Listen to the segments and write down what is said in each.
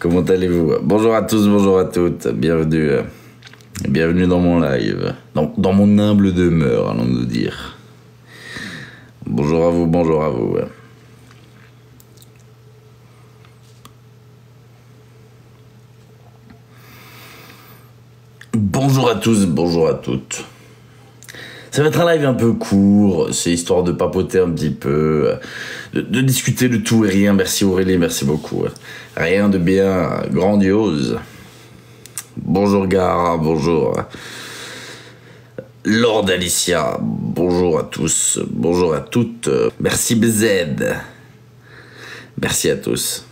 Comment allez-vous? Bonjour à tous, bonjour à toutes, bienvenue dans mon live, dans mon humble demeure, allons-nous dire. Bonjour à vous, bonjour à vous. Bonjour à tous, bonjour à toutes. Ça va être un live un peu court, c'est histoire de papoter un petit peu, de discuter de tout et rien. Merci Aurélie, merci beaucoup. Rien de bien grandiose. Bonjour Gara, bonjour. Lord Alicia, bonjour à tous, bonjour à toutes. Merci BZ. Merci à tous.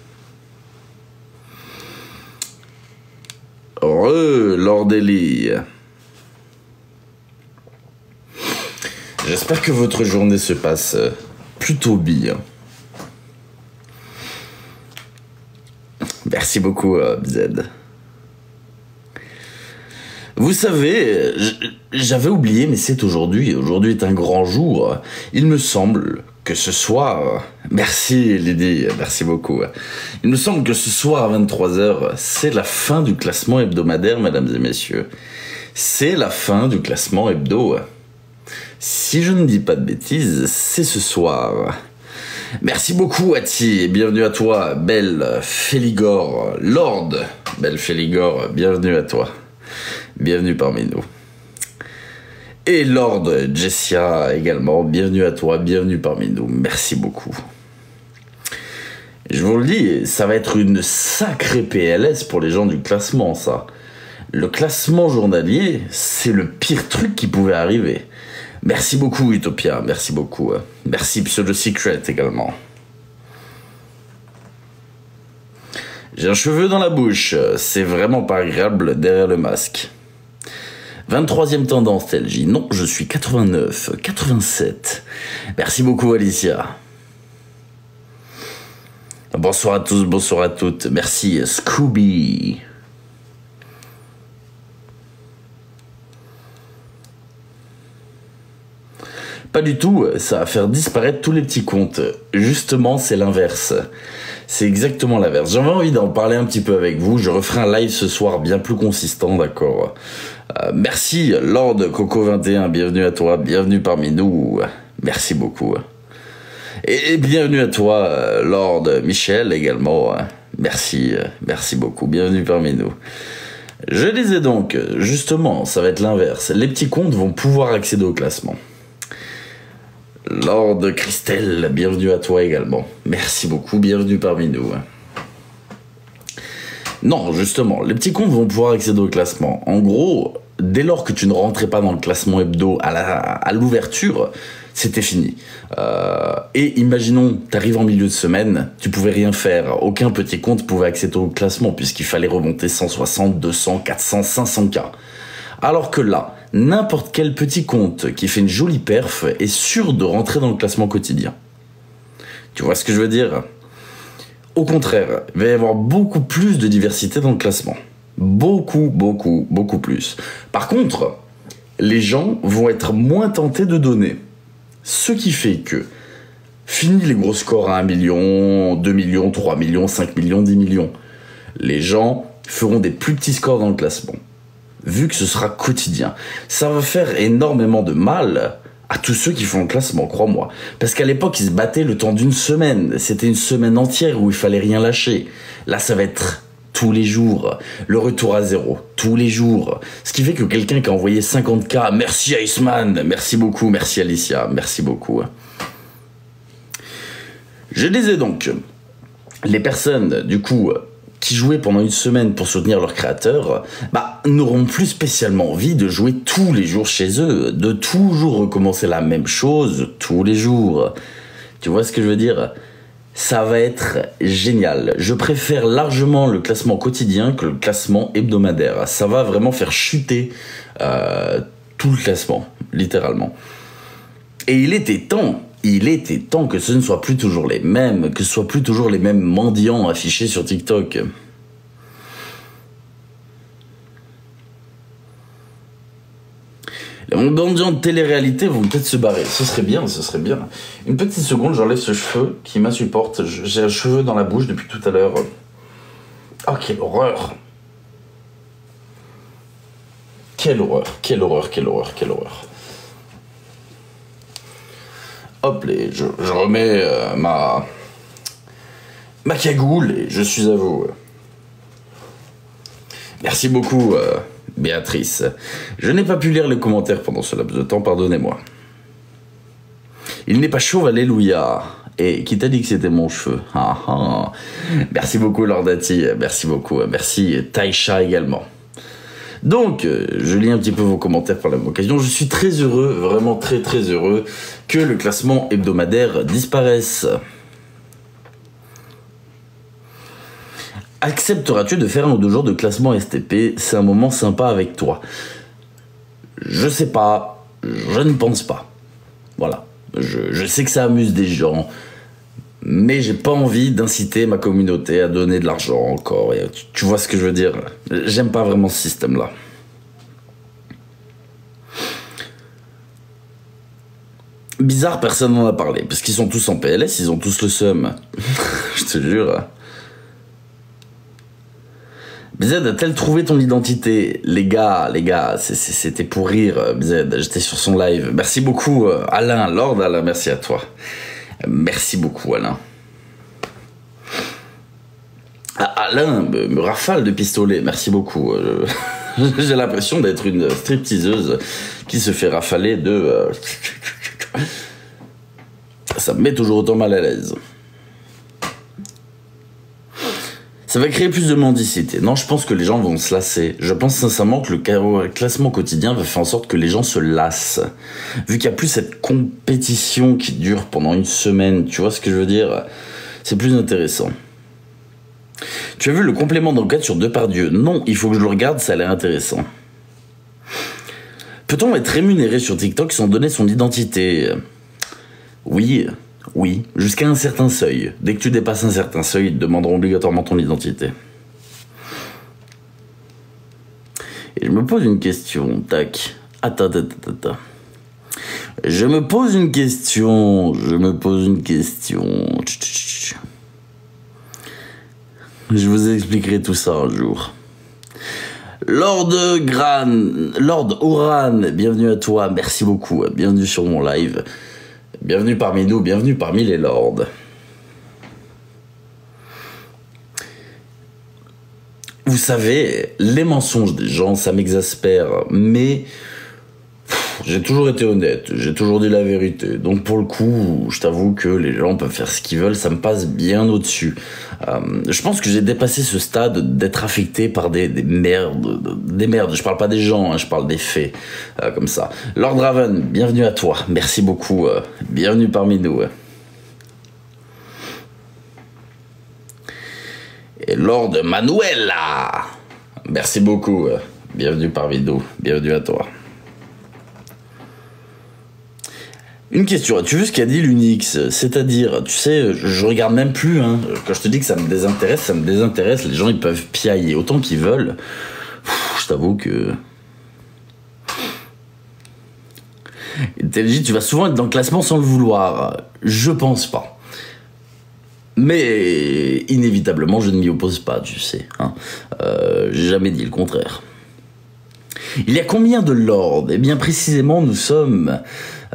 Heureux Lord Ellie. J'espère que votre journée se passe plutôt bien. Merci beaucoup, BZ. Vous savez, j'avais oublié, mais c'est aujourd'hui. Aujourd'hui est un grand jour. Il me semble que ce soir... Merci Lydie, merci beaucoup. Il me semble que ce soir à 23h, c'est la fin du classement hebdomadaire, mesdames et messieurs. C'est la fin du classement hebdo. Si je ne dis pas de bêtises, c'est ce soir. Merci beaucoup Ati, et bienvenue à toi, Belle Féligor, Lord Belle Féligor, bienvenue à toi. Bienvenue parmi nous. Et Lord Jessia également, bienvenue à toi, bienvenue parmi nous. Merci beaucoup. Je vous le dis, ça va être une sacrée PLS pour les gens du classement, ça. Le classement journalier, c'est le pire truc qui pouvait arriver. Merci beaucoup Utopia, merci beaucoup. Merci Pseudo Secret également. J'ai un cheveu dans la bouche, c'est vraiment pas agréable derrière le masque. 23e tendance LJ, non je suis 89, 87. Merci beaucoup Alicia. Bonsoir à tous, bonsoir à toutes, merci Scooby. Pas du tout, ça va faire disparaître tous les petits comptes. Justement, c'est l'inverse. C'est exactement l'inverse. J'avais envie d'en parler un petit peu avec vous. Je referai un live ce soir bien plus consistant, d'accord. Merci, Lord Coco21, bienvenue à toi, bienvenue parmi nous. Merci beaucoup. Et bienvenue à toi, Lord Michel également. Merci, merci beaucoup, bienvenue parmi nous. Je disais donc, justement, ça va être l'inverse. Les petits comptes vont pouvoir accéder au classement. Lord Christelle, bienvenue à toi également. Merci beaucoup, bienvenue parmi nous. Non, justement, les petits comptes vont pouvoir accéder au classement. En gros, dès lors que tu ne rentrais pas dans le classement hebdo à l'ouverture, c'était fini. Et imaginons, t'arrives en milieu de semaine, tu pouvais rien faire. Aucun petit compte pouvait accéder au classement puisqu'il fallait remonter 160, 200, 400, 500K. Alors que là, n'importe quel petit compte qui fait une jolie perf est sûr de rentrer dans le classement quotidien. Tu vois ce que je veux dire? Au contraire, il va y avoir beaucoup plus de diversité dans le classement. Beaucoup, beaucoup, beaucoup plus. Par contre, les gens vont être moins tentés de donner. Ce qui fait que, fini les gros scores à 1 million, 2 millions, 3 millions, 5 millions, 10 millions. Les gens feront des plus petits scores dans le classement. Vu que ce sera quotidien. Ça va faire énormément de mal à tous ceux qui font le classement, crois-moi. Parce qu'à l'époque, ils se battaient le temps d'une semaine. C'était une semaine entière où il fallait rien lâcher. Là, ça va être tous les jours. Le retour à zéro, tous les jours. Ce qui fait que quelqu'un qui a envoyé 50K, merci Iceman, merci beaucoup, merci Alicia, merci beaucoup. Je disais donc, les personnes, du coup... qui jouaient pendant une semaine pour soutenir leur créateur, n'auront plus spécialement envie de jouer tous les jours chez eux, de toujours recommencer la même chose tous les jours. Tu vois ce que je veux dire? Ça va être génial. Je préfère largement le classement quotidien que le classement hebdomadaire. Ça va vraiment faire chuter tout le classement, littéralement. Et il était temps que ce ne soit plus toujours les mêmes, que ce soit plus toujours les mêmes mendiants affichés sur TikTok. Les mendiants de télé-réalité vont peut-être se barrer. Ce serait bien, ce serait bien. Une petite seconde, j'enlève ce cheveu qui m'insupporte. J'ai un cheveu dans la bouche depuis tout à l'heure. Oh, quelle horreur! Quelle horreur, quelle horreur, quelle horreur, quelle horreur. Hop, je remets ma cagoule et je suis à vous. Merci beaucoup, Béatrice. Je n'ai pas pu lire les commentaires pendant ce laps de temps, pardonnez-moi. Il n'est pas chauve, alléluia. Et qui t'a dit que c'était mon cheveu? Ah, ah. Merci beaucoup, Lordati. Merci beaucoup. Merci, Taïcha également. Donc, je lis un petit peu vos commentaires par la même occasion. Je suis très heureux, vraiment très très heureux, que le classement hebdomadaire disparaisse. Accepteras-tu de faire 1 ou 2 jours de classement STP? C'est un moment sympa avec toi. Je sais pas, je ne pense pas. Voilà. Je sais que ça amuse des gens, mais j'ai pas envie d'inciter ma communauté à donner de l'argent encore. Et tu vois ce que je veux dire? J'aime pas vraiment ce système-là. Bizarre, personne n'en a parlé, parce qu'ils sont tous en PLS, ils ont tous le seum. Je te jure. BZ, a-t-elle trouvé ton identité? Les gars, c'était pour rire, BZ, j'étais sur son live. Merci beaucoup, Alain, Lord Alain, merci à toi. Merci beaucoup, Alain. Ah, Alain me rafale de pistolet, merci beaucoup. J'ai l'impression d'être une stripteaseuse qui se fait rafaler de... Ça me met toujours autant mal à l'aise. Ça va créer plus de mendicité. Non, je pense que les gens vont se lasser. Je pense sincèrement que le classement quotidien va faire en sorte que les gens se lassent. Vu qu'il n'y a plus cette compétition qui dure pendant une semaine, tu vois ce que je veux dire? C'est plus intéressant. Tu as vu le complément d'enquête sur Depardieu? Non, il faut que je le regarde, ça a l'air intéressant. Peut-on être rémunéré sur TikTok sans donner son identité? Oui. Oui, jusqu'à un certain seuil. Dès que tu dépasses un certain seuil, ils te demanderont obligatoirement ton identité. Et je me pose une question, tac. Attends. Je me pose une question. Je vous expliquerai tout ça un jour. Lord Oran, bienvenue à toi, merci beaucoup, bienvenue sur mon live. Bienvenue parmi nous, bienvenue parmi les lords. Vous savez, les mensonges des gens, ça m'exaspère, mais j'ai toujours été honnête, j'ai toujours dit la vérité. Donc pour le coup, je t'avoue que les gens peuvent faire ce qu'ils veulent, ça me passe bien au-dessus. Je pense que j'ai dépassé ce stade d'être affecté par des merdes. Des merdes, je parle pas des gens, hein, je parle des faits, comme ça. Lord Raven, bienvenue à toi, merci beaucoup, bienvenue parmi nous. Et Lord Manuela, merci beaucoup, bienvenue parmi nous, bienvenue à toi. Une question, as-tu vu ce qu'a dit l'Unix? C'est-à-dire, tu sais, je regarde même plus, hein. Quand je te dis que ça me désintéresse, les gens ils peuvent piailler autant qu'ils veulent. Je t'avoue que... TLJ, tu vas souvent être dans le classement sans le vouloir. Je pense pas. Mais inévitablement, je ne m'y oppose pas, tu sais. Hein. J'ai jamais dit le contraire. Il y a combien de lords? Eh bien, précisément, nous sommes...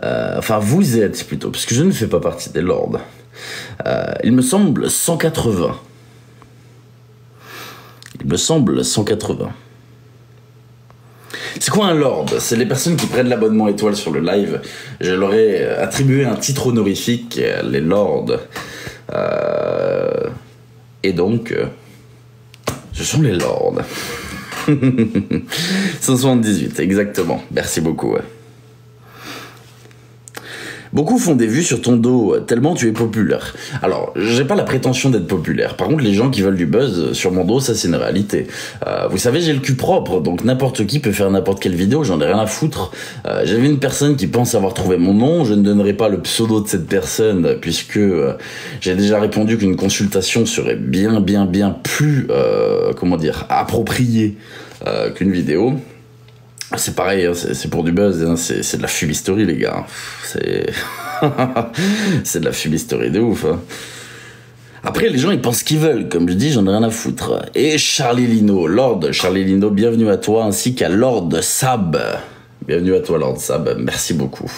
enfin, vous êtes plutôt, parce que je ne fais pas partie des lords. Il me semble 180. Il me semble 180. C'est quoi un lord? C'est les personnes qui prennent l'abonnement étoile sur le live. Je leur ai attribué un titre honorifique, les lords. Et donc, ce sont les lords. 178, exactement. Merci beaucoup. Beaucoup font des vues sur ton dos, tellement tu es populaire. Alors, j'ai pas la prétention d'être populaire. Par contre, les gens qui veulent du buzz sur mon dos, ça c'est une réalité. Vous savez, j'ai le cul propre, donc n'importe qui peut faire n'importe quelle vidéo, j'en ai rien à foutre. J'avais une personne qui pense avoir trouvé mon nom, je ne donnerai pas le pseudo de cette personne, puisque j'ai déjà répondu qu'une consultation serait bien plus, comment dire, appropriée qu'une vidéo. C'est pareil, hein, c'est pour du buzz, hein, c'est de la fumisterie les gars. C'est c'est de la fumisterie de ouf. Hein. Après, les gens, ils pensent ce qu'ils veulent. Comme je dis, j'en ai rien à foutre. Et Charlie Lino, Lord Charlie Lino, bienvenue à toi, ainsi qu'à Lord Sab. Bienvenue à toi, Lord Sab. Merci beaucoup.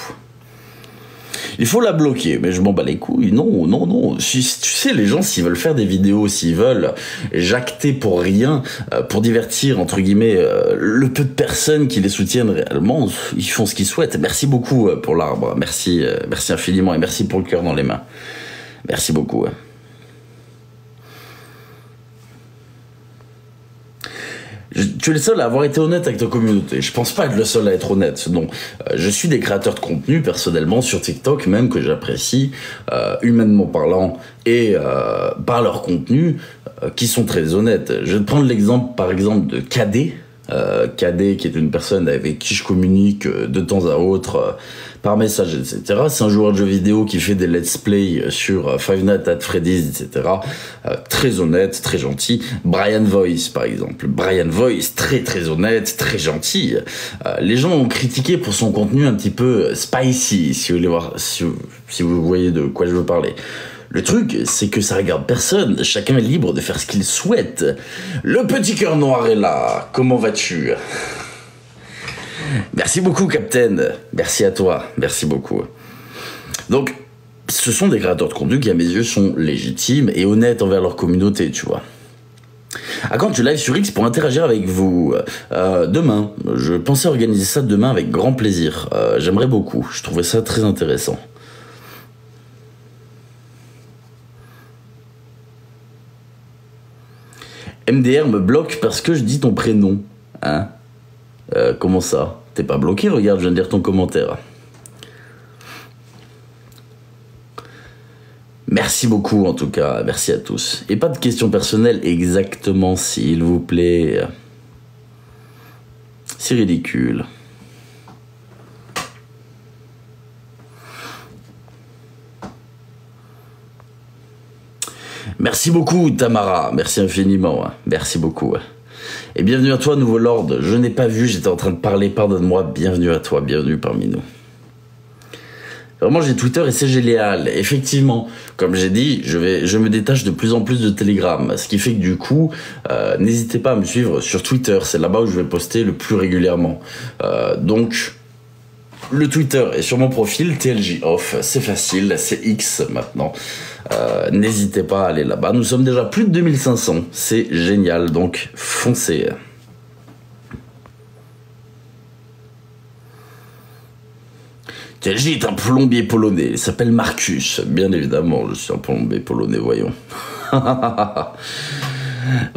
Il faut la bloquer, mais je m'en bats les couilles. Non, non, non. Tu sais, les gens, s'ils veulent faire des vidéos, s'ils veulent jacter pour rien, pour divertir, entre guillemets, le peu de personnes qui les soutiennent réellement, ils font ce qu'ils souhaitent. Merci beaucoup pour l'arbre. Merci, merci infiniment et merci pour le cœur dans les mains. Merci beaucoup. Tu es le seul à avoir été honnête avec ta communauté. Je pense pas être le seul à être honnête. Non, je suis des créateurs de contenu personnellement sur TikTok même que j'apprécie humainement parlant et par leur contenu qui sont très honnêtes. Je vais te prendre l'exemple par exemple de KD. KD qui est une personne avec qui je communique de temps à autre par message, etc. C'est un joueur de jeux vidéo qui fait des let's play sur Five Nights at Freddy's, etc. Très honnête, très gentil. Brian Voice, par exemple. Brian Voice, très très honnête, très gentil. Les gens ont critiqué pour son contenu un petit peu spicy, si vous voulez voir, si vous voyez de quoi je veux parler. Le truc, c'est que ça regarde personne. Chacun est libre de faire ce qu'il souhaite. Le petit cœur noir est là. Comment vas-tu? Merci beaucoup, Captain. Merci à toi. Merci beaucoup. Donc, ce sont des créateurs de contenu qui, à mes yeux, sont légitimes et honnêtes envers leur communauté, tu vois. À quand tu live sur X pour interagir avec vous? Demain. Je pensais organiser ça demain avec grand plaisir. J'aimerais beaucoup. Je trouverais ça très intéressant. MDR me bloque parce que je dis ton prénom. Hein? Comment ça? T'es pas bloqué? Regarde, je viens de lire ton commentaire. Merci beaucoup en tout cas, merci à tous. Et pas de questions personnelles exactement, s'il vous plaît. C'est ridicule. Merci beaucoup Tamara, merci infiniment, merci beaucoup. Et bienvenue à toi nouveau Lord, je n'ai pas vu, j'étais en train de parler, pardonne-moi, bienvenue à toi, bienvenue parmi nous. Vraiment j'ai Twitter et c'est génial, effectivement, comme j'ai dit, je me détache de plus en plus de Telegram, ce qui fait que du coup, n'hésitez pas à me suivre sur Twitter, c'est là-bas où je vais poster le plus régulièrement. Donc, le Twitter est sur mon profil, TLJ Off, c'est facile, c'est X maintenant. N'hésitez pas à aller là-bas. Nous sommes déjà plus de 2500. C'est génial, donc foncez. TLJ est un plombier polonais. Il s'appelle Marcus. Bien évidemment, je suis un plombier polonais, voyons.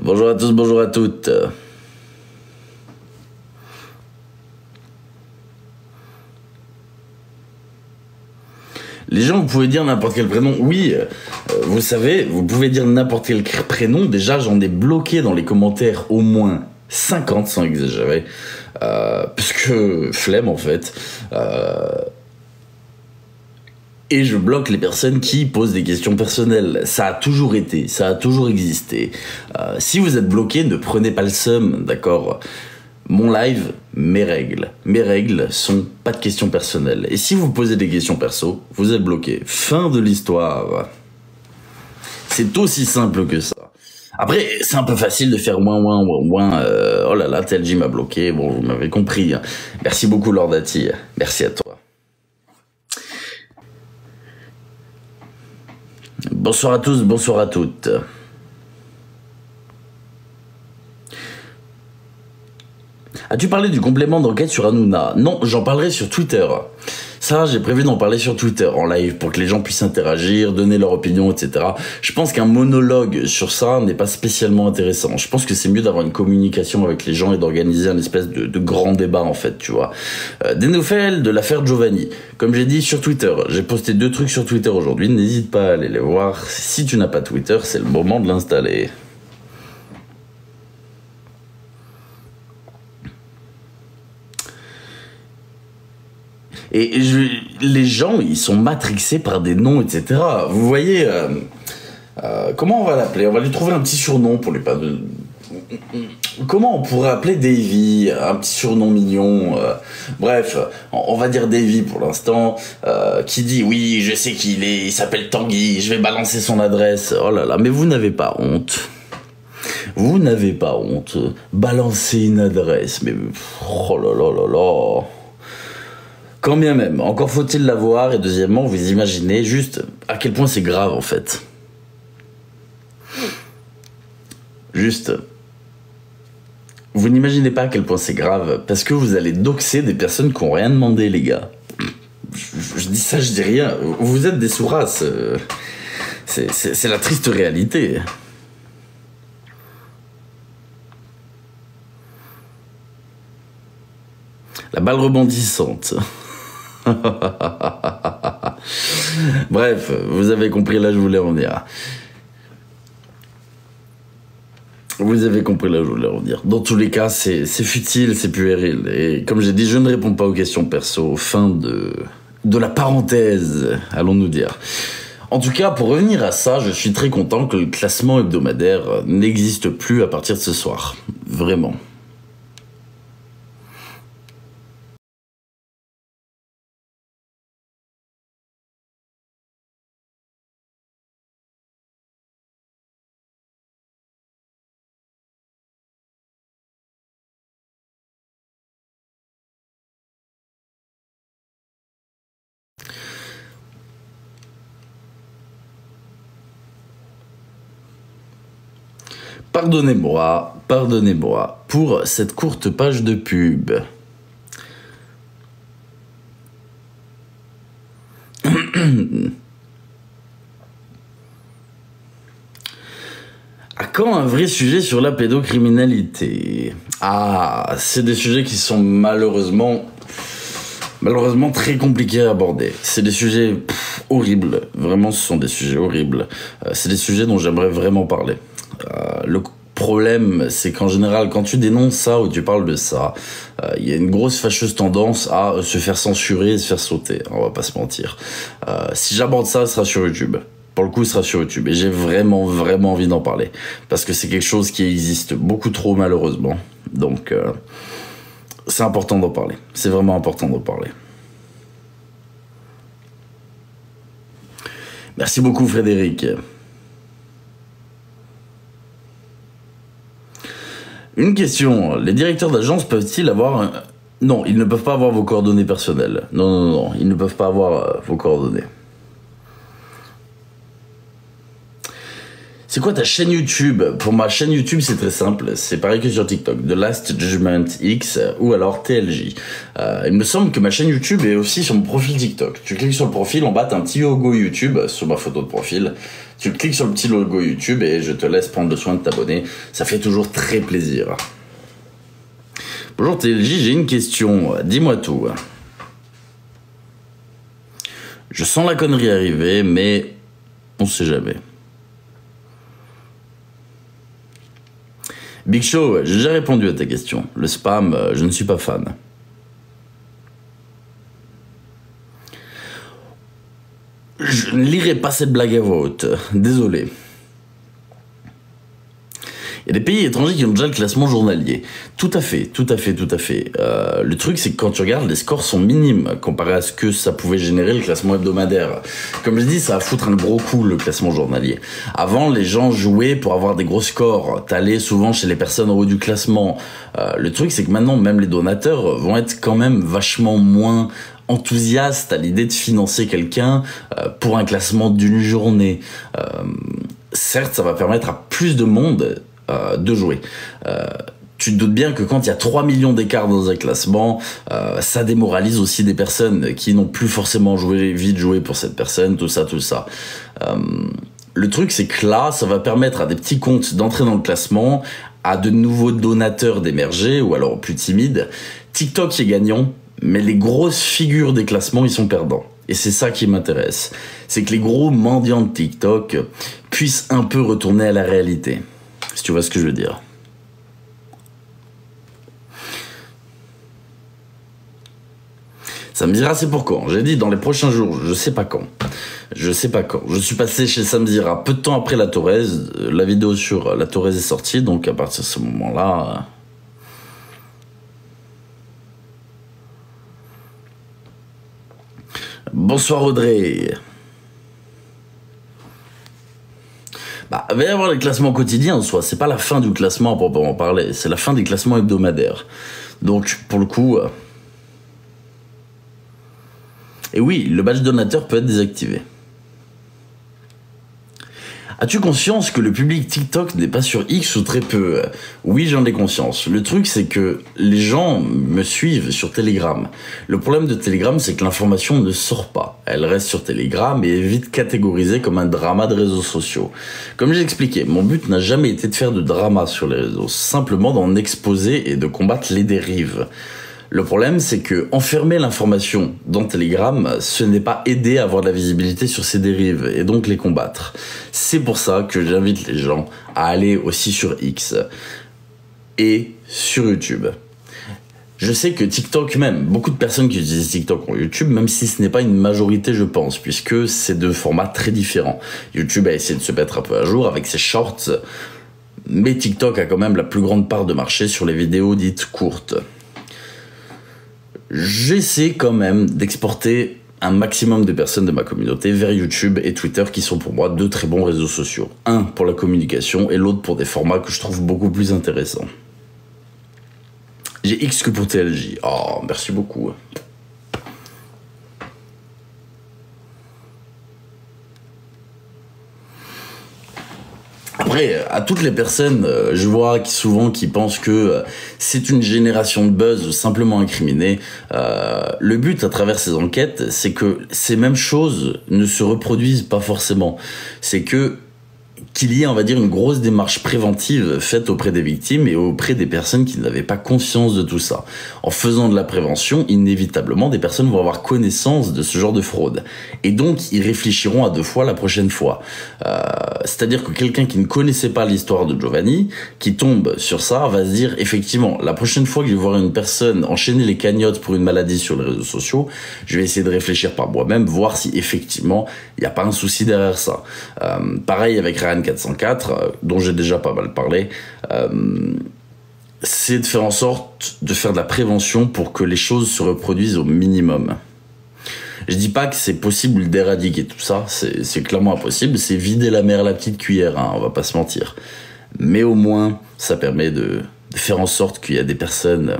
Bonjour à tous, bonjour à toutes. Les gens, vous pouvez dire n'importe quel prénom. Oui, vous savez, vous pouvez dire n'importe quel prénom. Déjà, j'en ai bloqué dans les commentaires au moins 50, sans exagérer. Parce que flemme, en fait. Et je bloque les personnes qui posent des questions personnelles. Ça a toujours été, ça a toujours existé. Si vous êtes bloqué, ne prenez pas le seum, d'accord ? Mon live, mes règles. Mes règles sont pas de questions personnelles. Et si vous posez des questions perso, vous êtes bloqué. Fin de l'histoire. C'est aussi simple que ça. Après, c'est un peu facile de faire ouin. Oh là là, TLJ m'a bloqué. Bon, vous m'avez compris. Merci beaucoup, Lordati. Merci à toi. Bonsoir à tous, bonsoir à toutes. As-tu parlé du complément d'enquête sur Hanouna? Non, j'en parlerai sur Twitter. Ça, j'ai prévu d'en parler sur Twitter, en live, pour que les gens puissent interagir, donner leur opinion, etc. Je pense qu'un monologue sur ça n'est pas spécialement intéressant. Je pense que c'est mieux d'avoir une communication avec les gens et d'organiser un espèce de grand débat, en fait, tu vois. Des nouvelles de l'affaire Giovanni. Comme j'ai dit sur Twitter, j'ai posté 2 trucs sur Twitter aujourd'hui, n'hésite pas à aller les voir. Si tu n'as pas Twitter, c'est le moment de l'installer. Et les gens, ils sont matrixés par des noms, etc. Vous voyez, comment on va l'appeler? On va lui trouver un petit surnom pour lui pas... comment on pourrait appeler Davy, un petit surnom mignon, bref, on va dire Davy pour l'instant, qui dit oui, je sais qui il s'appelle Tanguy, je vais balancer son adresse. Oh là là, mais vous n'avez pas honte. Vous n'avez pas honte. Balancer une adresse, mais oh là là là là. Quand bien même, encore faut-il l'avoir, et deuxièmement, vous imaginez juste à quel point c'est grave en fait. Juste, vous n'imaginez pas à quel point c'est grave, parce que vous allez doxer des personnes qui n'ont rien demandé, les gars. Je dis ça, je dis rien. Vous êtes des sous-races. C'est la triste réalité. La balle rebondissante. Bref, vous avez compris, là je voulais en venir. Vous avez compris là où je voulais en venir. Dans tous les cas, c'est futile, c'est puéril. Et comme j'ai dit, je ne réponds pas aux questions perso. Fin de la parenthèse, allons-nous dire. En tout cas, pour revenir à ça, je suis très content que le classement hebdomadaire n'existe plus à partir de ce soir. Vraiment. Pardonnez-moi pour cette courte page de pub. À quand un vrai sujet sur la pédocriminalité? Ah, c'est des sujets qui sont malheureusement très compliqués à aborder. C'est des sujets horribles. Vraiment, ce sont des sujets horribles. C'est des sujets dont j'aimerais vraiment parler. Le problème, c'est qu'en général, quand tu dénonces ça ou tu parles de ça, il y a une grosse fâcheuse tendance à se faire censurer et se faire sauter. On va pas se mentir. Si j'aborde ça, ce sera sur YouTube. Pour le coup, ce sera sur YouTube. Et j'ai vraiment envie d'en parler. Parce que c'est quelque chose qui existe beaucoup trop, malheureusement. Donc, c'est important d'en parler. C'est vraiment important d'en parler. Merci beaucoup, Frédéric. Une question, les directeurs d'agence peuvent-ils avoir... Non, ils ne peuvent pas avoir vos coordonnées personnelles. Non, ils ne peuvent pas avoir vos coordonnées. C'est quoi ta chaîne YouTube? Pour ma chaîne YouTube, c'est très simple. C'est pareil que sur TikTok. The Last Judgment X ou alors TLJ. Il me semble que ma chaîne YouTube est aussi sur mon profil TikTok. Tu cliques sur le profil, en bas, t'as un petit logo YouTube sur ma photo de profil. Tu cliques sur le petit logo YouTube et je te laisse prendre le soin de t'abonner. Ça fait toujours très plaisir. Bonjour TLJ, j'ai une question. Dis-moi tout. Je sens la connerie arriver, mais on sait jamais. Big Show, j'ai déjà répondu à ta question. Le spam, je ne suis pas fan. Je ne lirai pas cette blague à voix haute. Désolé. Il y a des pays étrangers qui ont déjà le classement journalier. Tout à fait. Le truc, c'est que quand tu regardes, les scores sont minimes comparé à ce que ça pouvait générer le classement hebdomadaire. Comme je dis, ça va foutre un gros coup, le classement journalier. Avant, les gens jouaient pour avoir des gros scores. T'allais souvent chez les personnes en haut du classement. Le truc, c'est que maintenant, même les donateurs vont être quand même vachement moins enthousiastes à l'idée de financer quelqu'un pour un classement d'une journée. Certes, ça va permettre à plus de monde de jouer. Tu te doutes bien que quand il y a 3 millions d'écarts dans un classement, ça démoralise aussi des personnes qui n'ont plus forcément envie de jouer pour cette personne, tout ça. Le truc, c'est que là, ça va permettre à des petits comptes d'entrer dans le classement, à de nouveaux donateurs d'émerger, ou alors plus timides. TikTok est gagnant, mais les grosses figures des classements, ils sont perdants. Et c'est ça qui m'intéresse. C'est que les gros mendiants de TikTok puissent un peu retourner à la réalité. Si tu vois ce que je veux dire. Samzira, c'est pour quand? J'ai dit dans les prochains jours, je sais pas quand. Je sais pas quand. Je suis passé chez Samzira peu de temps après la Thorez. La vidéo sur la Thorez est sortie, donc à partir de ce moment-là... Bonsoir Audrey. Bah, il va y avoir les classements quotidiens en soi, c'est pas la fin du classement à proprement parler, c'est la fin des classements hebdomadaires. Donc, pour le coup... Et oui, le badge donateur peut être désactivé. As-tu conscience que le public TikTok n'est pas sur X ou très peu? Oui, j'en ai conscience. Le truc, c'est que les gens me suivent sur Telegram. Le problème de Telegram, c'est que l'information ne sort pas. Elle reste sur Telegram et est vite catégorisée comme un drama de réseaux sociaux. Comme j'ai expliqué, mon but n'a jamais été de faire de drama sur les réseaux, simplement d'en exposer et de combattre les dérives. Le problème, c'est que enfermer l'information dans Telegram, ce n'est pas aider à avoir de la visibilité sur ces dérives et donc les combattre. C'est pour ça que j'invite les gens à aller aussi sur X et sur YouTube. Je sais que TikTok même, beaucoup de personnes qui utilisent TikTok ont YouTube, même si ce n'est pas une majorité, je pense, puisque c'est deux formats très différents. YouTube a essayé de se mettre un peu à jour avec ses shorts, mais TikTok a quand même la plus grande part de marché sur les vidéos dites courtes. J'essaie quand même d'exporter un maximum de personnes de ma communauté vers YouTube et Twitter qui sont pour moi deux très bons réseaux sociaux. Un pour la communication et l'autre pour des formats que je trouve beaucoup plus intéressants. J'ai X que pour TLJ. Oh, merci beaucoup. Après, à toutes les personnes, je vois souvent qui pensent que c'est une génération de buzz simplement incriminée. Le but à travers ces enquêtes, c'est que ces mêmes choses ne se reproduisent pas forcément. C'est qu'il y ait, on va dire, une grosse démarche préventive faite auprès des victimes et auprès des personnes qui n'avaient pas conscience de tout ça. En faisant de la prévention, inévitablement, des personnes vont avoir connaissance de ce genre de fraude. Et donc, ils réfléchiront à deux fois la prochaine fois. C'est-à-dire que quelqu'un qui ne connaissait pas l'histoire de Giovanni, qui tombe sur ça, va se dire, effectivement, la prochaine fois que je vais voir une personne enchaîner les cagnottes pour une maladie sur les réseaux sociaux, je vais essayer de réfléchir par moi-même, voir si effectivement, il n'y a pas un souci derrière ça. Pareil avec Ryan 404, dont j'ai déjà pas mal parlé, c'est de faire en sorte de faire de la prévention pour que les choses se reproduisent au minimum. Je dis pas que c'est possible d'éradiquer tout ça, c'est clairement impossible, c'est vider la mer à la petite cuillère, hein, on va pas se mentir. Mais au moins, ça permet de faire en sorte qu'il y a des personnes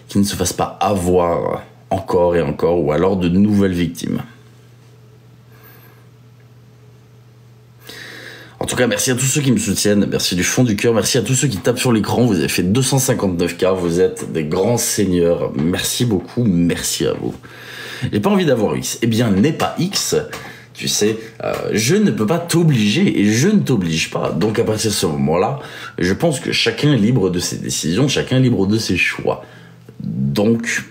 qui ne se fassent pas avoir encore et encore, ou alors de nouvelles victimes. En tout cas, merci à tous ceux qui me soutiennent, merci du fond du cœur, merci à tous ceux qui tapent sur l'écran, vous avez fait 259K, vous êtes des grands seigneurs, merci beaucoup, merci à vous. J'ai pas envie d'avoir X, eh bien n'aie pas X, tu sais, je ne peux pas t'obliger et je ne t'oblige pas, donc à partir de ce moment-là, je pense que chacun est libre de ses décisions, chacun est libre de ses choix, donc...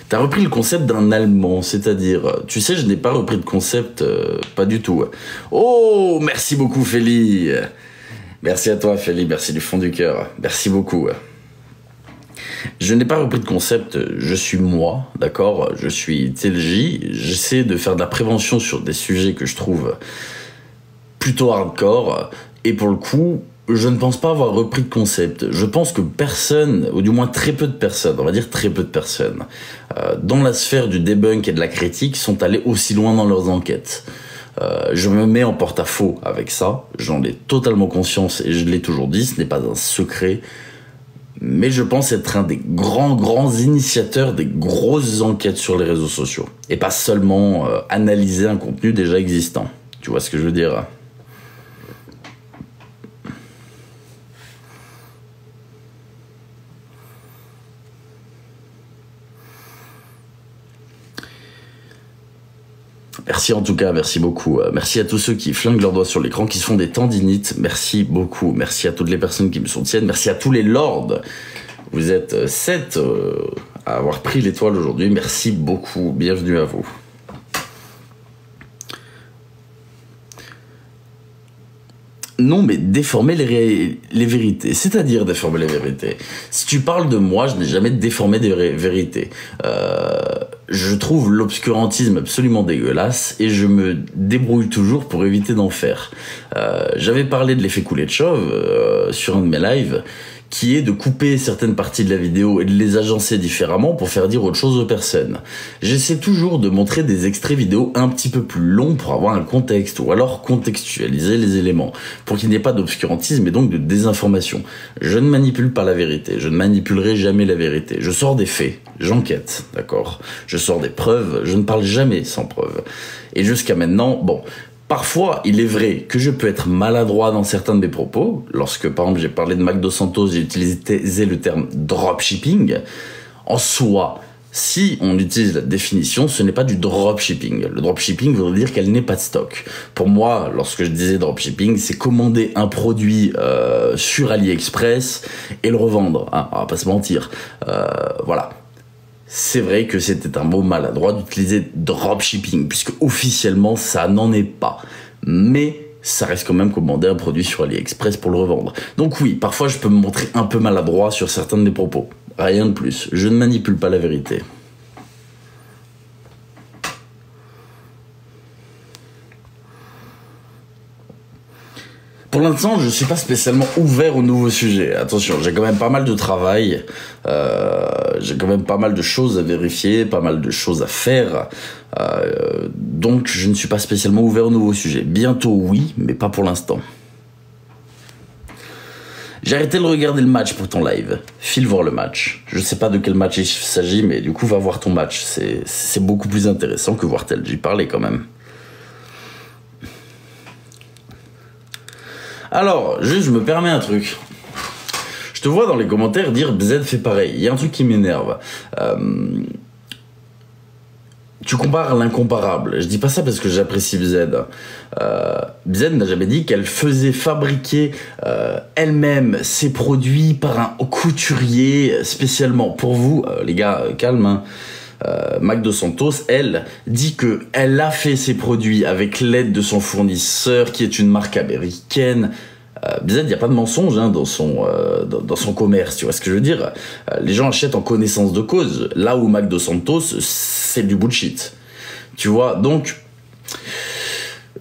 T'as repris le concept d'un Allemand, c'est-à-dire... Tu sais, je n'ai pas repris de concept, pas du tout. Oh, merci beaucoup, Félie. Merci à toi, Félie, merci du fond du cœur. Merci beaucoup. Je n'ai pas repris de concept, je suis moi, d'accord? Je suis TLJ, j'essaie de faire de la prévention sur des sujets que je trouve plutôt hardcore, et pour le coup... Je ne pense pas avoir repris de concept. Je pense que personne, ou du moins très peu de personnes, on va dire très peu de personnes, dans la sphère du debunk et de la critique, sont allés aussi loin dans leurs enquêtes. Je me mets en porte-à-faux avec ça, j'en ai totalement conscience et je l'ai toujours dit, ce n'est pas un secret, mais je pense être un des grands initiateurs des grosses enquêtes sur les réseaux sociaux. Et pas seulement analyser un contenu déjà existant. Tu vois ce que je veux dire ? Merci en tout cas, merci beaucoup. Merci à tous ceux qui flinguent leurs doigts sur l'écran, qui se font des tendinites. Merci beaucoup. Merci à toutes les personnes qui me soutiennent. Merci à tous les lords. Vous êtes 7 à avoir pris l'étoile aujourd'hui. Merci beaucoup. Bienvenue à vous. Non, mais déformer les vérités. C'est-à-dire déformer les vérités. Si tu parles de moi, je n'ai jamais déformé des vérités. Je trouve l'obscurantisme absolument dégueulasse et je me débrouille toujours pour éviter d'en faire. J'avais parlé de l'effet Kuleshov sur un de mes lives, qui est de couper certaines parties de la vidéo et de les agencer différemment pour faire dire autre chose aux personnes. J'essaie toujours de montrer des extraits vidéo un petit peu plus longs pour avoir un contexte, ou alors contextualiser les éléments, pour qu'il n'y ait pas d'obscurantisme et donc de désinformation. Je ne manipule pas la vérité, je ne manipulerai jamais la vérité. Je sors des faits, j'enquête, d'accord ? Je sors des preuves, je ne parle jamais sans preuves. Et jusqu'à maintenant, bon... Parfois, il est vrai que je peux être maladroit dans certains de mes propos. Lorsque, par exemple, j'ai parlé de Mac Dos Santos, j'ai utilisé le terme dropshipping. En soi, si on utilise la définition, ce n'est pas du dropshipping. Le dropshipping voudrait dire qu'elle n'est pas de stock. Pour moi, lorsque je disais dropshipping, c'est commander un produit sur AliExpress et le revendre. Hein, on va pas se mentir. Voilà. C'est vrai que c'était un mot maladroit d'utiliser dropshipping, puisque officiellement ça n'en est pas. Mais ça reste quand même commander un produit sur AliExpress pour le revendre. Donc oui, parfois je peux me montrer un peu maladroit sur certains de mes propos. Rien de plus. Je ne manipule pas la vérité. Pour l'instant, je suis pas spécialement ouvert aux nouveaux sujets. Attention, j'ai quand même pas mal de travail, j'ai quand même pas mal de choses à vérifier, pas mal de choses à faire. Donc, je ne suis pas spécialement ouvert aux nouveaux sujets. Bientôt, oui, mais pas pour l'instant. J'ai arrêté de regarder le match pour ton live. File voir le match. Je sais pas de quel match il s'agit, mais du coup, va voir ton match. C'est beaucoup plus intéressant que voir tel. J'y parlais quand même. Alors, juste, je me permets un truc. Je te vois dans les commentaires dire BZ fait pareil. Il y a un truc qui m'énerve. Tu compares l'incomparable. Je dis pas ça parce que j'apprécie BZ. BZ n'a jamais dit qu'elle faisait fabriquer elle-même ses produits par un couturier spécialement. Pour vous, les gars, calme, hein. Mac Dos Santos, elle, dit que elle a fait ses produits avec l'aide de son fournisseur, qui est une marque américaine. BZ, il n'y a pas de mensonge hein, dans son commerce, tu vois ce que je veux dire. Les gens achètent en connaissance de cause, là où Mac Dos Santos, c'est du bullshit. Tu vois, donc...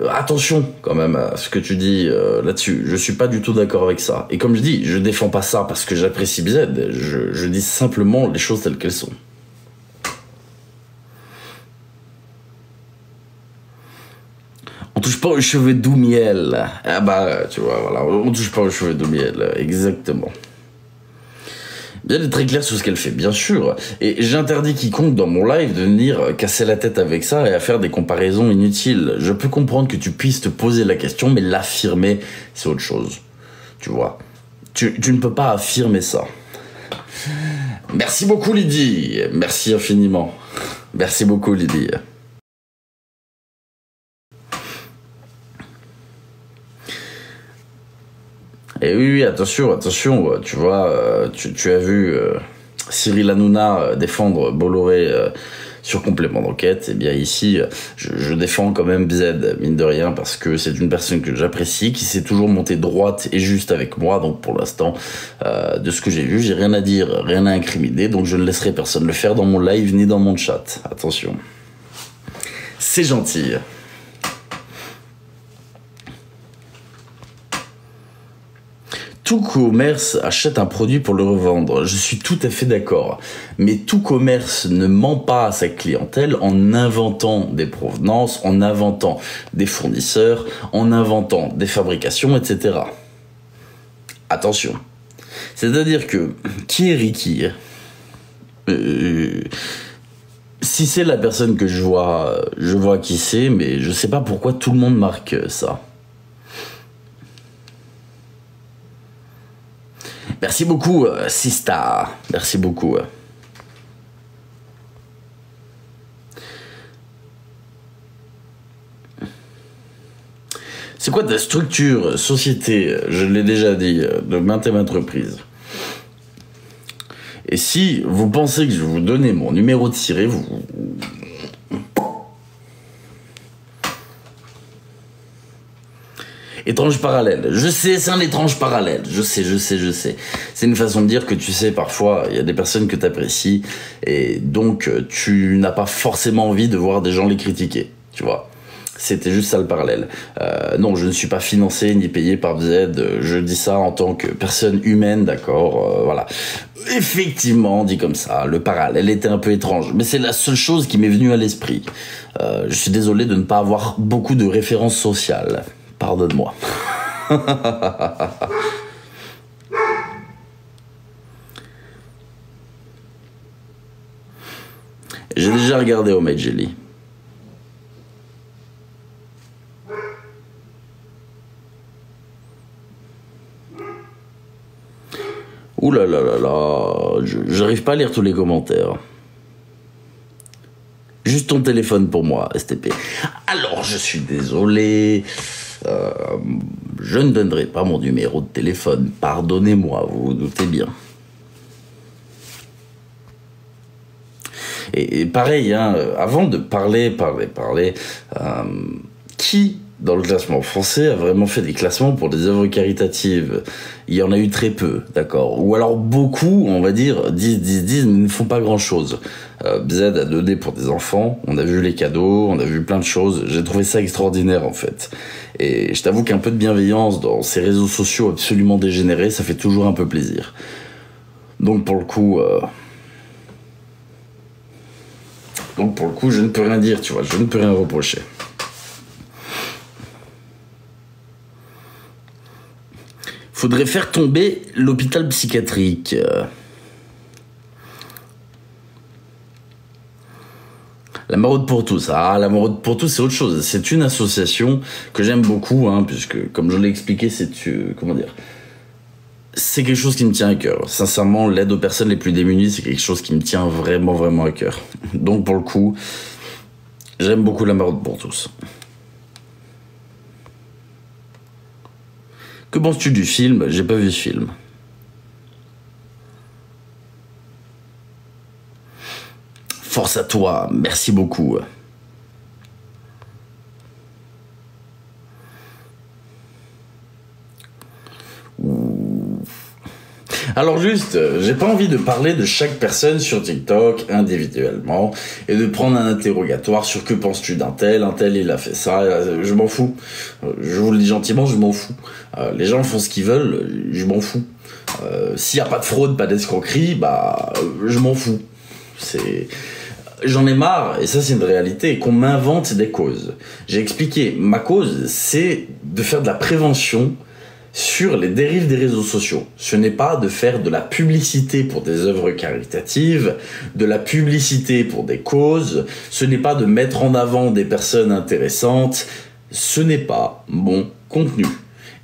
attention quand même à ce que tu dis là-dessus. Je suis pas du tout d'accord avec ça. Et comme je dis, je défends pas ça parce que j'apprécie BZ. Je dis simplement les choses telles qu'elles sont. On touche pas aux cheveux doux miel. Ah bah, tu vois, voilà. On touche pas aux cheveux doux miel. Exactement. Bien, elle est très claire sur ce qu'elle fait, bien sûr. Et j'interdis quiconque dans mon live de venir casser la tête avec ça et à faire des comparaisons inutiles. Je peux comprendre que tu puisses te poser la question, mais l'affirmer, c'est autre chose. Tu vois. Tu ne peux pas affirmer ça. Merci beaucoup, Lydie. Merci infiniment. Merci beaucoup, Lydie. Et oui, attention, tu vois, tu as vu Cyril Hanouna défendre Bolloré sur complément d'enquête. Et bien ici, je défends quand même BZ, mine de rien, parce que c'est une personne que j'apprécie, qui s'est toujours montée droite et juste avec moi. Donc pour l'instant, de ce que j'ai vu, j'ai rien à dire, rien à incriminer, donc je ne laisserai personne le faire dans mon live ni dans mon chat. Attention. C'est gentil. Tout commerce achète un produit pour le revendre. Je suis tout à fait d'accord. Mais tout commerce ne ment pas à sa clientèle en inventant des provenances, en inventant des fournisseurs, en inventant des fabrications, etc. Attention. C'est-à-dire que, qui est Ricky ? Si c'est la personne que je vois qui c'est, mais je sais pas pourquoi tout le monde marque ça. Merci beaucoup, Sista. Merci beaucoup. C'est quoi ta structure, société? Je l'ai déjà dit de maintes et maintes reprises. Et si vous pensez que je vais vous donner mon numéro de ciré, vous... Étrange parallèle. Je sais, c'est un étrange parallèle. Je sais. C'est une façon de dire que tu sais, parfois, il y a des personnes que t'apprécies et donc tu n'as pas forcément envie de voir des gens les critiquer, tu vois. C'était juste ça le parallèle. Non, je ne suis pas financé ni payé par Z. Je dis ça en tant que personne humaine, d'accord. Voilà. Effectivement, dit comme ça, le parallèle était un peu étrange, mais c'est la seule chose qui m'est venue à l'esprit. Je suis désolé de ne pas avoir beaucoup de références sociales. Pardonne-moi. J'ai déjà regardé Homemade Jelly. Ouh là là là là, j'arrive pas à lire tous les commentaires. Juste ton téléphone pour moi, STP. Alors, je suis désolé. Je ne donnerai pas mon numéro de téléphone. Pardonnez-moi, vous vous doutez bien. Et pareil, hein, avant de parler, qui dans le classement français a vraiment fait des classements pour des œuvres caritatives? Il y en a eu très peu, d'accord. Ou alors beaucoup, on va dire, disent, mais ne font pas grand-chose. BZ a donné pour des enfants, on a vu les cadeaux, on a vu plein de choses. J'ai trouvé ça extraordinaire, en fait. Et je t'avoue qu'un peu de bienveillance dans ces réseaux sociaux absolument dégénérés, ça fait toujours un peu plaisir. Donc pour le coup... je ne peux rien dire, tu vois, je ne peux rien reprocher. Faudrait faire tomber l'hôpital psychiatrique. La Maraude pour tous. Ah, la Maraude pour tous, c'est autre chose. C'est une association que j'aime beaucoup, hein, puisque, comme je l'ai expliqué, c'est quelque chose qui me tient à cœur. Sincèrement, l'aide aux personnes les plus démunies, c'est quelque chose qui me tient vraiment, vraiment à cœur. Donc, pour le coup, j'aime beaucoup la Maraude pour tous. Que penses-tu du film? J'ai pas vu ce film. Force à toi, merci beaucoup. Alors juste, j'ai pas envie de parler de chaque personne sur TikTok individuellement et de prendre un interrogatoire sur que penses-tu d'un tel, un tel il a fait ça, je m'en fous. Je vous le dis gentiment, je m'en fous. Les gens font ce qu'ils veulent, je m'en fous. S'il y a pas de fraude, pas d'escroquerie, je m'en fous. J'en ai marre, et ça c'est une réalité, qu'on m'invente des causes. J'ai expliqué, ma cause, c'est de faire de la prévention sur les dérives des réseaux sociaux. Ce n'est pas de faire de la publicité pour des œuvres caritatives, de la publicité pour des causes, ce n'est pas de mettre en avant des personnes intéressantes, ce n'est pas mon contenu.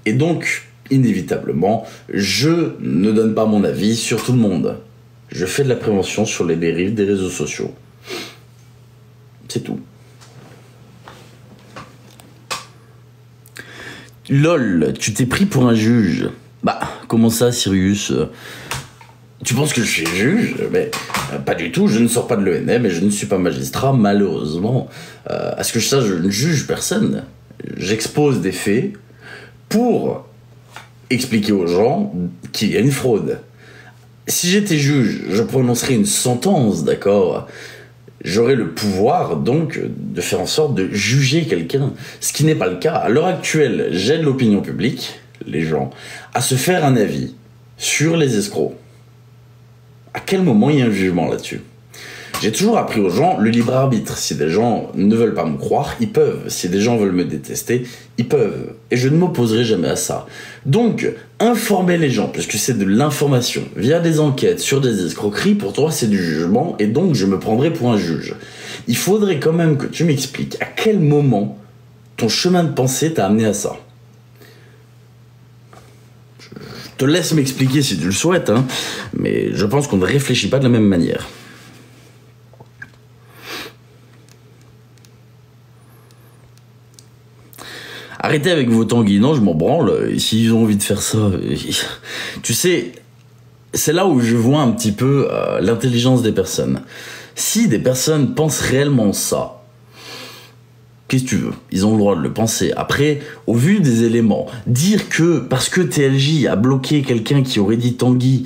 Et donc, inévitablement, je ne donne pas mon avis sur tout le monde. Je fais de la prévention sur les dérives des réseaux sociaux. C'est tout. LOL, tu t'es pris pour un juge. Bah, comment ça, Sirius? Tu penses que je suis juge? Mais pas du tout, je ne sors pas de l'ENM et je ne suis pas magistrat, malheureusement. À ce que je sache, je ne juge personne. J'expose des faits pour expliquer aux gens qu'il y a une fraude. Si j'étais juge, je prononcerais une sentence, d'accord? J'aurais le pouvoir, donc, de faire en sorte de juger quelqu'un. Ce qui n'est pas le cas. À l'heure actuelle, j'aide l'opinion publique, les gens, à se faire un avis sur les escrocs. À quel moment il y a un jugement là-dessus? J'ai toujours appris aux gens le libre arbitre. Si des gens ne veulent pas me croire, ils peuvent. Si des gens veulent me détester, ils peuvent. Et je ne m'opposerai jamais à ça. Donc, informer les gens, puisque c'est de l'information, via des enquêtes sur des escroqueries, pour toi c'est du jugement, et donc je me prendrai pour un juge. Il faudrait quand même que tu m'expliques à quel moment ton chemin de pensée t'a amené à ça. Je te laisse m'expliquer si tu le souhaites, hein, mais je pense qu'on ne réfléchit pas de la même manière. Arrêtez avec vos tanguis, non, je m'en branle. S'ils ont envie de faire ça... Tu sais, c'est là où je vois un petit peu l'intelligence des personnes. Si des personnes pensent réellement ça, Qu'est-ce que tu veux? Ils ont le droit de le penser. Après, au vu des éléments, dire que parce que TLJ a bloqué quelqu'un qui aurait dit Tanguy,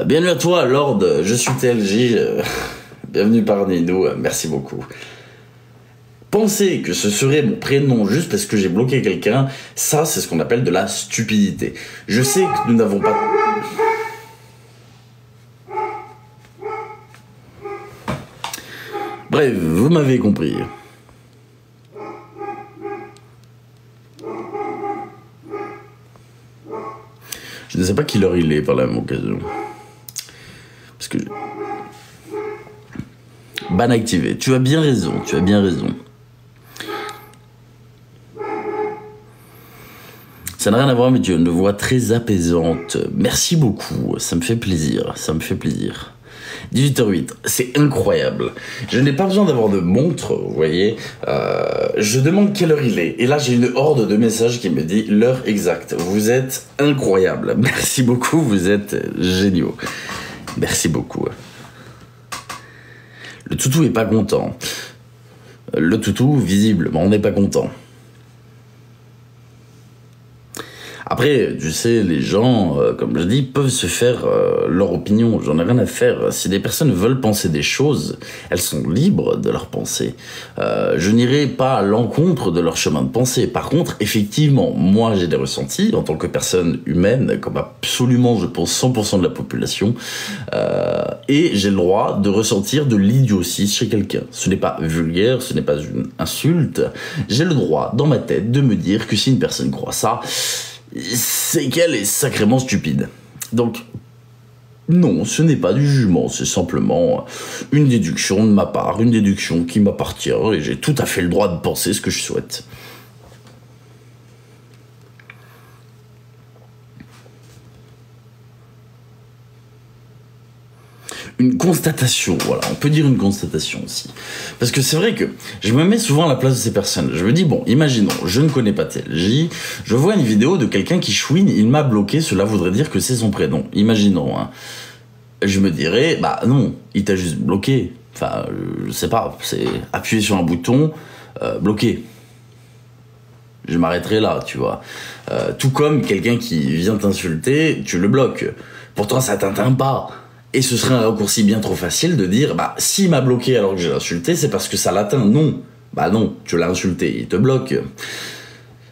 bienvenue à toi, Lord, je suis TLJ, bienvenue parmi nous, merci beaucoup. Penser que ce serait mon prénom juste parce que j'ai bloqué quelqu'un, ça c'est ce qu'on appelle de la stupidité. Je sais que nous n'avons pas... Bref, vous m'avez compris. Je ne sais pas quelle heure il est par la même occasion. Parce que... Ban activé. Tu as bien raison, tu as bien raison. Ça n'a rien à voir, mais tu as une voix très apaisante. Merci beaucoup, ça me fait plaisir, ça me fait plaisir. 18h08, c'est incroyable. Je n'ai pas besoin d'avoir de montre, vous voyez. Je demande quelle heure il est. Et là, j'ai une horde de messages qui me dit l'heure exacte. Vous êtes incroyable. Merci beaucoup, vous êtes géniaux. Merci beaucoup. Le toutou est pas content. Le toutou, visiblement, on n'est pas content. Après, tu sais, les gens, comme je dis, peuvent se faire leur opinion. J'en ai rien à faire. Si des personnes veulent penser des choses, elles sont libres de leur penser. Je n'irai pas à l'encontre de leur chemin de pensée. Par contre, effectivement, moi, j'ai des ressentis en tant que personne humaine, comme absolument, je pense, 100% de la population. Et j'ai le droit de ressentir de l'idiotie chez quelqu'un. Ce n'est pas vulgaire, ce n'est pas une insulte. J'ai le droit, dans ma tête, de me dire que si une personne croit ça, c'est qu'elle est sacrément stupide. Donc, non, ce n'est pas du jugement, c'est simplement une déduction de ma part, une déduction qui m'appartient, et j'ai tout à fait le droit de penser ce que je souhaite. Une constatation, voilà, on peut dire une constatation aussi. Parce que c'est vrai que je me mets souvent à la place de ces personnes. Je me dis, bon, imaginons, je ne connais pas TLJ, je vois une vidéo de quelqu'un qui chouine, il m'a bloqué, cela voudrait dire que c'est son prénom. Imaginons, hein. Je me dirais, bah non, il t'a juste bloqué. Enfin, je sais pas, c'est appuyer sur un bouton, bloquer. Je m'arrêterai là, tu vois. Tout comme quelqu'un qui vient t'insulter, tu le bloques. Pourtant, ça t'atteint pas. Et ce serait un raccourci bien trop facile de dire, bah, s'il m'a bloqué alors que j'ai insulté, c'est parce que ça l'atteint. Non. Bah non, tu l'as insulté, il te bloque.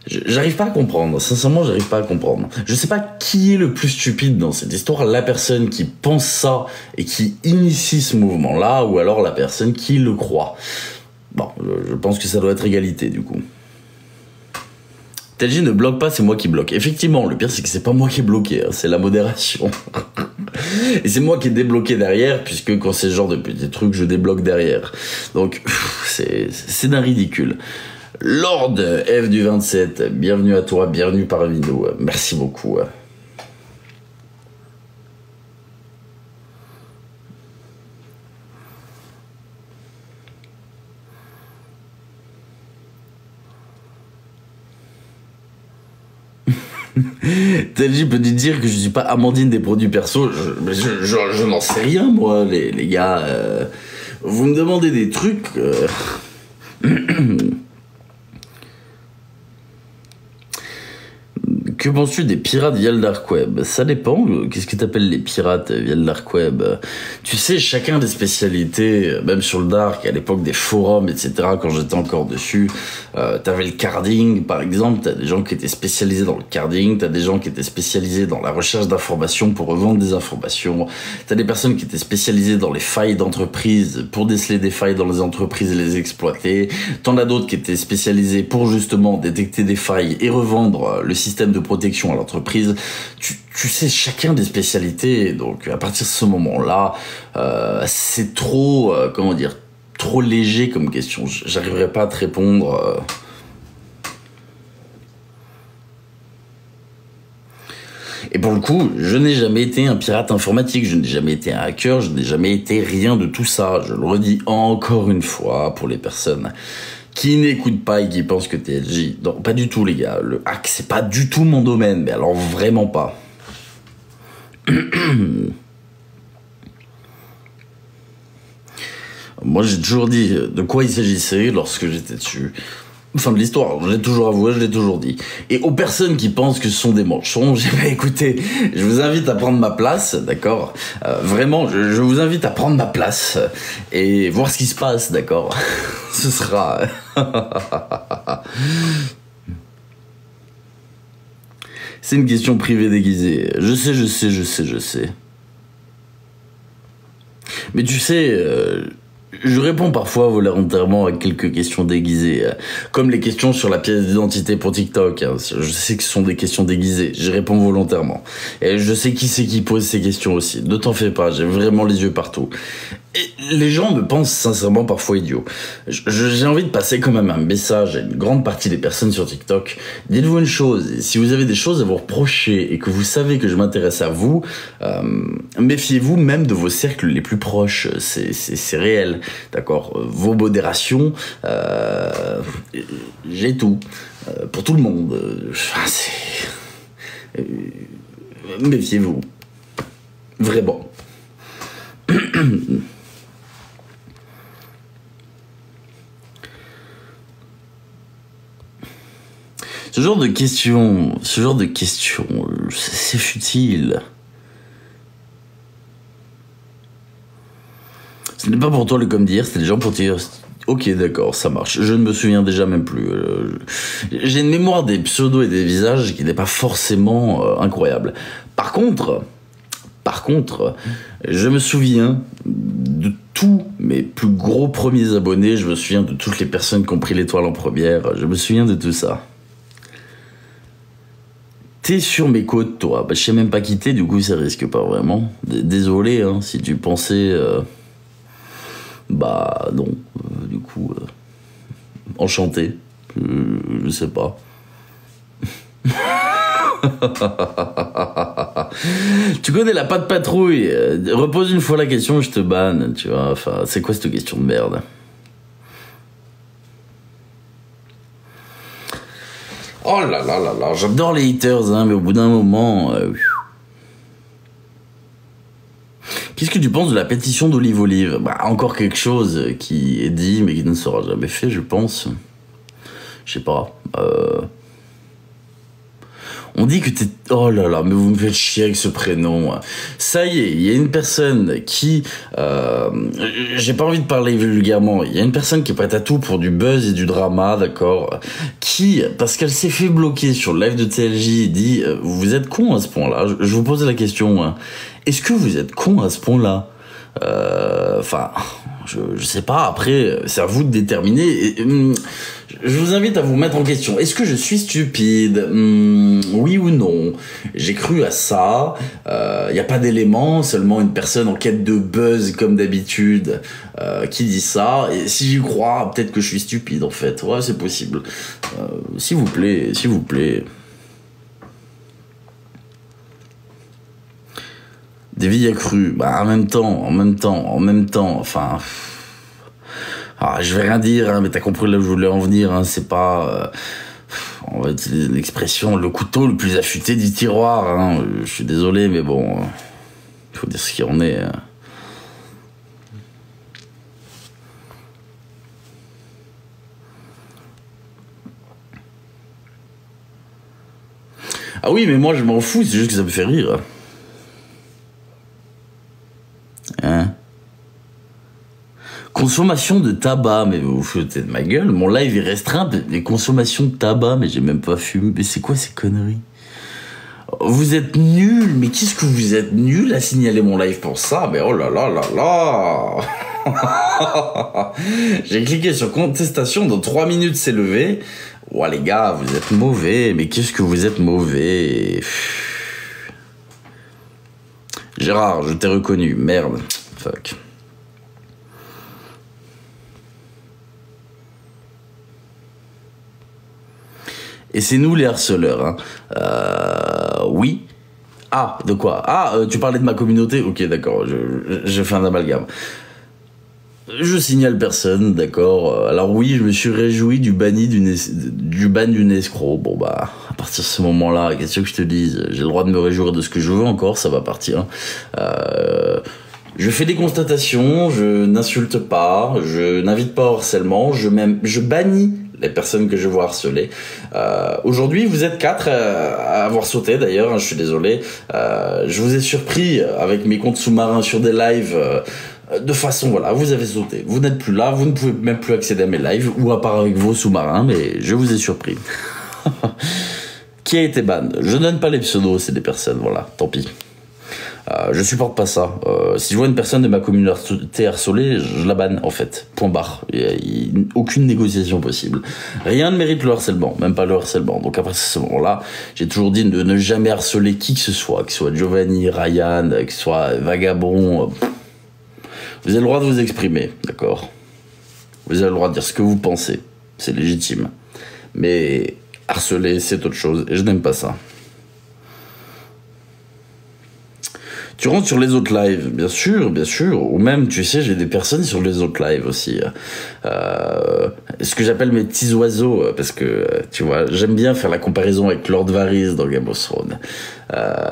J'arrive pas à comprendre, sincèrement, j'arrive pas à comprendre. Je sais pas qui est le plus stupide dans cette histoire, la personne qui pense ça et qui initie ce mouvement-là, ou alors la personne qui le croit. Bon, je pense que ça doit être égalité, du coup. TLJ ne bloque pas, c'est moi qui bloque. Effectivement, le pire c'est que c'est pas moi qui ai bloqué, hein, c'est la modération. Et c'est moi qui ai débloqué derrière, puisque quand c'est ce genre de petits trucs, je débloque derrière. Donc, c'est d'un ridicule. Lord F du 27, bienvenue à toi, bienvenue parmi nous. Merci beaucoup. TLJ peut dire que je suis pas Amandine des produits perso, je n'en sais rien moi les gars, vous me demandez des trucs, Que penses-tu des pirates via le dark web? Ça dépend, qu'est-ce que t'appelles les pirates via le dark web? Tu sais, chacun des spécialités, même sur le dark, à l'époque des forums, etc., quand j'étais encore dessus, t'avais le carding, par exemple, t'as des gens qui étaient spécialisés dans le carding, t'as des gens qui étaient spécialisés dans la recherche d'informations pour revendre des informations, t'as des personnes qui étaient spécialisées dans les failles d'entreprise pour déceler des failles dans les entreprises et les exploiter, t'en as d'autres qui étaient spécialisés pour justement détecter des failles et revendre le système de protection à l'entreprise. Tu sais, chacun des spécialités, donc à partir de ce moment-là, c'est trop, comment dire, trop léger comme question. J'arriverai pas à te répondre. Et pour le coup, je n'ai jamais été un pirate informatique, je n'ai jamais été un hacker, je n'ai jamais été rien de tout ça. Je le redis encore une fois pour les personnes qui n'écoutent pas et qui pensent que TLJ... Non, pas du tout les gars, le hack c'est pas du tout mon domaine, mais alors vraiment pas. Moi, j'ai toujours dit de quoi il s'agissait lorsque j'étais dessus. Fin de l'histoire, je l'ai toujours avoué, je l'ai toujours dit. Et aux personnes qui pensent que ce sont des manchons, j'ai pas écouté. Je vous invite à prendre ma place, d'accord. Vraiment, je vous invite à prendre ma place et voir ce qui se passe, d'accord. Ce sera... C'est une question privée déguisée. Je sais. Mais tu sais... je réponds parfois volontairement à quelques questions déguisées, comme les questions sur la pièce d'identité pour TikTok. Je sais que ce sont des questions déguisées, j'y réponds volontairement. Et je sais qui c'est qui pose ces questions aussi. Ne t'en fais pas, j'ai vraiment les yeux partout. Et les gens me pensent sincèrement parfois idiot. J'ai envie de passer quand même un message à une grande partie des personnes sur TikTok. Dites-vous une chose, si vous avez des choses à vous reprocher et que vous savez que je m'intéresse à vous, méfiez-vous même de vos cercles les plus proches. C'est réel, d'accord. Vos modérations, j'ai tout. Pour tout le monde. Méfiez-vous. Vraiment. Ce genre de questions, c'est futile. Ce n'est pas pour toi le comme dire, c'est des gens pour dire ok d'accord, ça marche. Je ne me souviens déjà même plus. J'ai une mémoire des pseudos et des visages qui n'est pas forcément incroyable. Par contre, je me souviens de tous mes plus gros premiers abonnés, je me souviens de toutes les personnes qui ont pris l'étoile en première, je me souviens de tout ça. T'es sur mes côtes, toi. Bah, je sais même pas qui t'es, du coup, ça risque pas vraiment. Désolé, hein, si tu pensais... Bah, non. Du coup, enchanté. Je sais pas. Tu connais la patte patrouille. Repose une fois la question, je te banne, tu vois. Enfin, c'est quoi cette question de merde? Oh là là là là, j'adore les haters, hein, mais au bout d'un moment... Qu'est-ce que tu penses de la pétition d'Olive Olive? Bah, encore quelque chose qui est dit, mais qui ne sera jamais fait, je pense. Je sais pas. On dit que t'es... Oh là là, mais vous me faites chier avec ce prénom. Ça y est, il y a une personne qui... j'ai pas envie de parler vulgairement. Il y a une personne qui est prête à tout pour du buzz et du drama, d'accord? Qui, parce qu'elle s'est fait bloquer sur le live de TLJ, dit vous êtes con à ce point-là? Je vous pose la question. Hein. Est-ce que vous êtes con à ce point-là? Enfin... Je sais pas, après, c'est à vous de déterminer. Je vous invite à vous mettre en question. Est-ce que je suis stupide? Oui ou non? J'ai cru à ça. Y a pas d'éléments, seulement une personne en quête de buzz, comme d'habitude, qui dit ça. Et si j'y crois, peut-être que je suis stupide, en fait. Ouais, c'est possible. S'il vous plaît, s'il vous plaît. Des vies accrues, bah en même temps, enfin... Ah, je vais rien dire, hein, mais t'as compris là où je voulais en venir, hein, c'est pas... on va utiliser une expression, le couteau le plus affûté du tiroir, hein, je suis désolé, mais bon... faut dire ce qu'il en est. Hein. Ah oui, mais moi je m'en fous, c'est juste que ça me fait rire. Hein? Consommation de tabac, mais vous vous foutez de ma gueule, mon live est restreint des consommations de tabac, mais j'ai même pas fumé, mais c'est quoi ces conneries? Vous êtes nuls, mais qu'est-ce que vous êtes nuls à signaler mon live pour ça? Mais oh là là là là. J'ai cliqué sur contestation, dans 3 minutes c'est levé. Ouais les gars, vous êtes mauvais, mais qu'est-ce que vous êtes mauvais? Gérard, je t'ai reconnu, merde, fuck. Et c'est nous les harceleurs, hein. Oui. Ah, de quoi? Ah, tu parlais de ma communauté? Ok, d'accord, je fais un amalgame. Je signale personne, d'accord. Alors oui, je me suis réjoui du ban d'une escroc. Bon bah, à partir de ce moment-là, qu'est-ce que je te dise? J'ai le droit de me réjouir de ce que je veux encore, ça va partir. Je fais des constatations, je n'insulte pas, je n'invite pas au harcèlement, je bannis les personnes que je vois harceler. Aujourd'hui, vous êtes 4 à avoir sauté d'ailleurs, hein, je suis désolé. Je vous ai surpris avec mes comptes sous-marins sur des lives de façon, voilà, vous avez sauté. Vous n'êtes plus là, vous ne pouvez même plus accéder à mes lives, ou à part avec vos sous-marins, mais je vous ai surpris. Qui a été ban? Je donne pas les pseudos, c'est des personnes, voilà, tant pis. Je supporte pas ça. Si je vois une personne de ma communauté harcelée, je la banne en fait. Point barre. Aucune négociation possible. Rien ne mérite le harcèlement, même pas le harcèlement. Donc après ce moment-là, j'ai toujours dit de ne jamais harceler qui que ce soit Giovanni, Ryan, que ce soit Vagabond. Vous avez le droit de vous exprimer, d'accord? Vous avez le droit de dire ce que vous pensez. C'est légitime. Mais harceler, c'est autre chose. Et je n'aime pas ça. Tu rentres sur les autres lives, bien sûr, ou même, tu sais, j'ai des personnes sur les autres lives aussi. Ce que j'appelle mes petits oiseaux, parce que, tu vois, j'aime bien faire la comparaison avec Lord Varys dans Game of Thrones.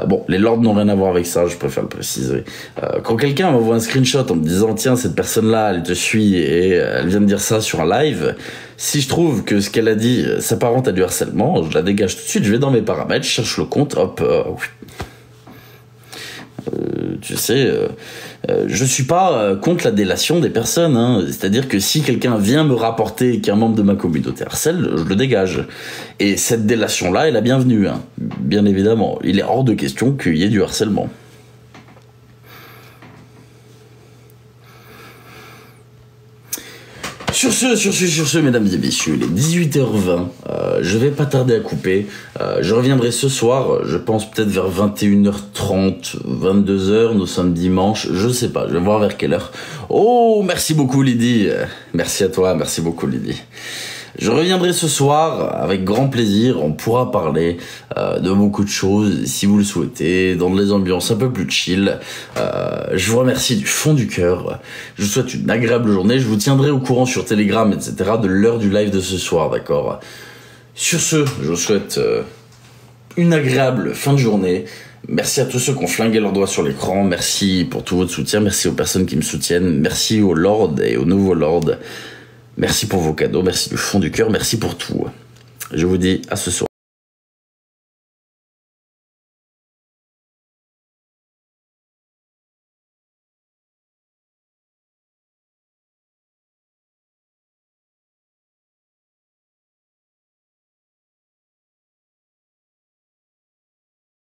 Bon, les lords n'ont rien à voir avec ça, je préfère le préciser. Quand quelqu'un m'envoie un screenshot en me disant, tiens, cette personne-là, elle te suit et elle vient de dire ça sur un live, si je trouve que ce qu'elle a dit s'apparente à du harcèlement, je la dégage tout de suite, je vais dans mes paramètres, je cherche le compte, hop, tu sais, je suis pas contre la délation des personnes, hein. C'est-à-dire que si quelqu'un vient me rapporter qu'un membre de ma communauté harcèle, je le dégage. Et cette délation-là est la bienvenue, hein. Bien évidemment. Il est hors de question qu'il y ait du harcèlement. Sur ce, mesdames et messieurs, il est 18h20, je vais pas tarder à couper, je reviendrai ce soir, je pense peut-être vers 21h30, 22h, nous sommes dimanche, je sais pas, je vais voir vers quelle heure. Oh, merci beaucoup Lydie, merci à toi, merci beaucoup Lydie. Je reviendrai ce soir avec grand plaisir, on pourra parler de beaucoup de choses, si vous le souhaitez, dans des ambiances un peu plus chill. Je vous remercie du fond du cœur, je vous souhaite une agréable journée, je vous tiendrai au courant sur Telegram, etc. de l'heure du live de ce soir, d'accord? Sur ce, je vous souhaite une agréable fin de journée. Merci à tous ceux qui ont flingué leurs doigts sur l'écran, merci pour tout votre soutien, merci aux personnes qui me soutiennent, merci aux lords et aux nouveaux lords. Merci pour vos cadeaux, merci du fond du cœur, merci pour tout. Je vous dis à ce soir.